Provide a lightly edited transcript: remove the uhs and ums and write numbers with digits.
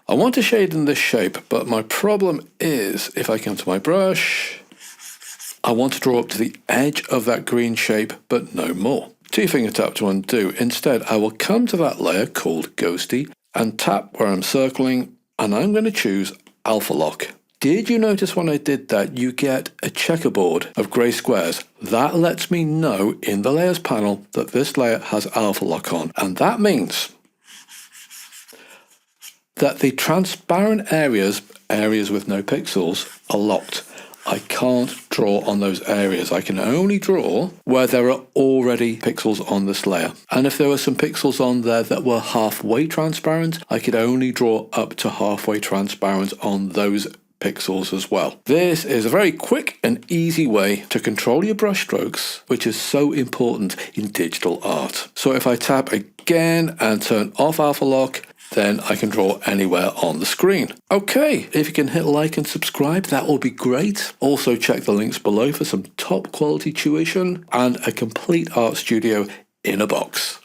I want to shade in this shape, but my problem is if I come to my brush, I want to draw up to the edge of that green shape, but no more. 2-finger tap to undo. Instead, I will come to that layer called Ghosty and tap where I'm circling, and I'm going to choose Alpha Lock. Did you notice when I did that you get a checkerboard of grey squares? That lets me know in the layers panel that this layer has Alpha Lock on, and that means that the transparent areas with no pixels, are locked. I can't draw on those areas. I can only draw where there are already pixels on this layer. And if there were some pixels on there that were halfway transparent, I could only draw up to halfway transparent on those pixels as well. This is a very quick and easy way to control your brush strokes, which is so important in digital art. So if I tap again and turn off Alpha Lock, then I can draw anywhere on the screen. Okay, if you can hit like and subscribe, that will be great. Also check the links below for some top quality tuition and a complete art studio in a box.